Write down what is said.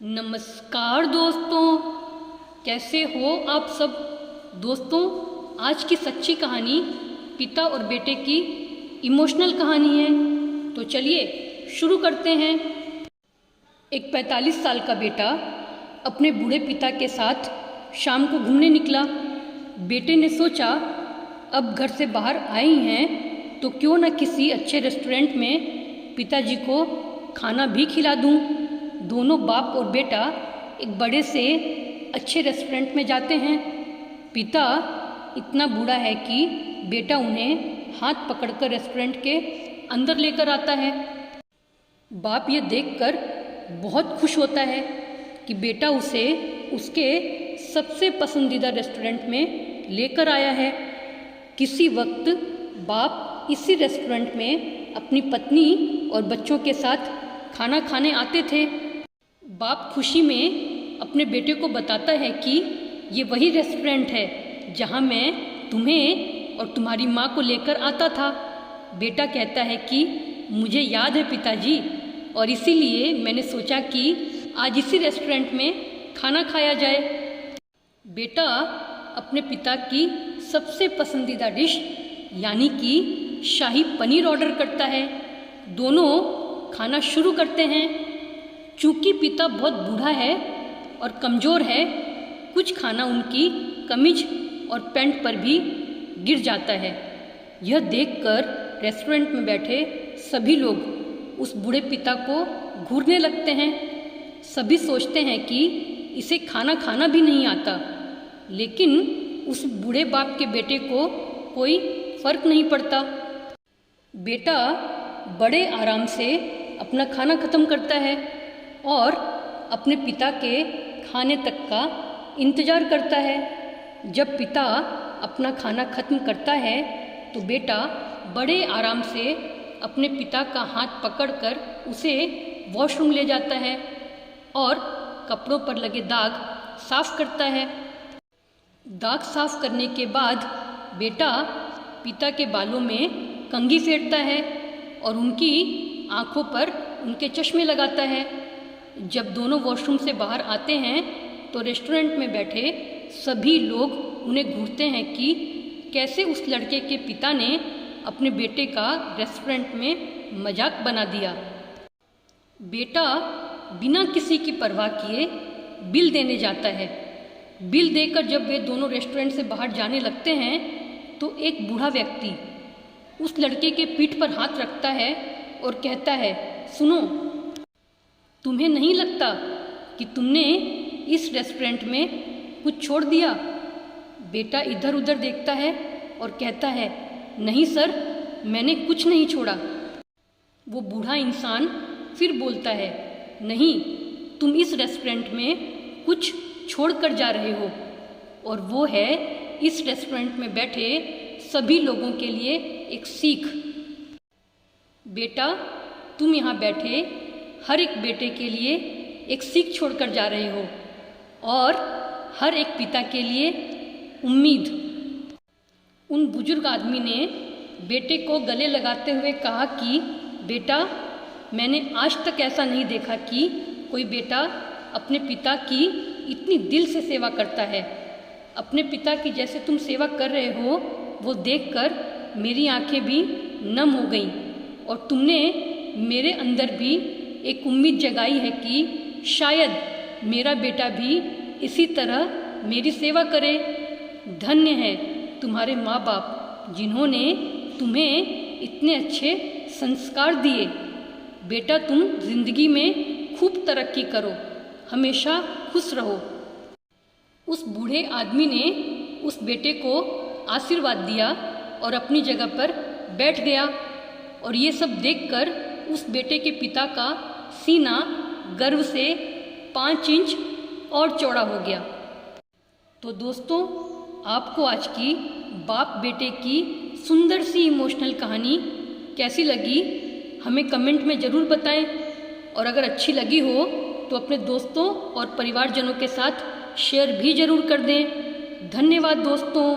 नमस्कार दोस्तों, कैसे हो आप सब। दोस्तों, आज की सच्ची कहानी पिता और बेटे की इमोशनल कहानी है। तो चलिए शुरू करते हैं। एक 45 साल का बेटा अपने बूढ़े पिता के साथ शाम को घूमने निकला। बेटे ने सोचा, अब घर से बाहर आए ही हैं तो क्यों न किसी अच्छे रेस्टोरेंट में पिताजी को खाना भी खिला दूं। दोनों बाप और बेटा एक बड़े से अच्छे रेस्टोरेंट में जाते हैं। पिता इतना बूढ़ा है कि बेटा उन्हें हाथ पकड़कर रेस्टोरेंट के अंदर लेकर आता है। बाप ये देखकर बहुत खुश होता है कि बेटा उसे उसके सबसे पसंदीदा रेस्टोरेंट में लेकर आया है। किसी वक्त बाप इसी रेस्टोरेंट में अपनी पत्नी और बच्चों के साथ खाना खाने आते थे। बाप खुशी में अपने बेटे को बताता है कि ये वही रेस्टोरेंट है जहाँ मैं तुम्हें और तुम्हारी माँ को लेकर आता था। बेटा कहता है कि मुझे याद है पिताजी, और इसीलिए मैंने सोचा कि आज इसी रेस्टोरेंट में खाना खाया जाए। बेटा अपने पिता की सबसे पसंदीदा डिश यानी कि शाही पनीर ऑर्डर करता है। दोनों खाना शुरू करते हैं। चूँकि पिता बहुत बूढ़ा है और कमज़ोर है, कुछ खाना उनकी कमीज और पैंट पर भी गिर जाता है। यह देखकर रेस्टोरेंट में बैठे सभी लोग उस बूढ़े पिता को घूरने लगते हैं। सभी सोचते हैं कि इसे खाना खाना भी नहीं आता, लेकिन उस बूढ़े बाप के बेटे को कोई फर्क नहीं पड़ता। बेटा बड़े आराम से अपना खाना ख़त्म करता है और अपने पिता के खाने तक का इंतज़ार करता है। जब पिता अपना खाना ख़त्म करता है तो बेटा बड़े आराम से अपने पिता का हाथ पकड़कर उसे वॉशरूम ले जाता है और कपड़ों पर लगे दाग साफ करता है। दाग साफ करने के बाद बेटा पिता के बालों में कंघी फेरता है और उनकी आँखों पर उनके चश्मे लगाता है। जब दोनों वॉशरूम से बाहर आते हैं तो रेस्टोरेंट में बैठे सभी लोग उन्हें घूरते हैं कि कैसे उस लड़के के पिता ने अपने बेटे का रेस्टोरेंट में मजाक बना दिया। बेटा बिना किसी की परवाह किए बिल देने जाता है। बिल देकर जब वे दोनों रेस्टोरेंट से बाहर जाने लगते हैं तो एक बूढ़ा व्यक्ति उस लड़के के पीठ पर हाथ रखता है और कहता है, सुनो, तुम्हें नहीं लगता कि तुमने इस रेस्टोरेंट में कुछ छोड़ दिया? बेटा इधर उधर देखता है और कहता है, नहीं सर, मैंने कुछ नहीं छोड़ा। वो बूढ़ा इंसान फिर बोलता है, नहीं, तुम इस रेस्टोरेंट में कुछ छोड़ कर जा रहे हो, और वो है इस रेस्टोरेंट में बैठे सभी लोगों के लिए एक सीख। बेटा तुम यहाँ बैठे हर एक बेटे के लिए एक सीख छोड़कर जा रहे हो और हर एक पिता के लिए उम्मीद। उन बुजुर्ग आदमी ने बेटे को गले लगाते हुए कहा कि बेटा, मैंने आज तक ऐसा नहीं देखा कि कोई बेटा अपने पिता की इतनी दिल से सेवा करता है। अपने पिता की जैसे तुम सेवा कर रहे हो वो देखकर मेरी आंखें भी नम हो गईं, और तुमने मेरे अंदर भी एक उम्मीद जगाई है कि शायद मेरा बेटा भी इसी तरह मेरी सेवा करे। धन्य है तुम्हारे माँ बाप जिन्होंने तुम्हें इतने अच्छे संस्कार दिए। बेटा तुम जिंदगी में खूब तरक्की करो, हमेशा खुश रहो। उस बूढ़े आदमी ने उस बेटे को आशीर्वाद दिया और अपनी जगह पर बैठ गया, और ये सब देखकर उस बेटे के पिता का सीना गर्व से 5 इंच और चौड़ा हो गया। तो दोस्तों, आपको आज की बाप बेटे की सुंदर सी इमोशनल कहानी कैसी लगी हमें कमेंट में ज़रूर बताएं, और अगर अच्छी लगी हो तो अपने दोस्तों और परिवारजनों के साथ शेयर भी ज़रूर कर दें। धन्यवाद दोस्तों।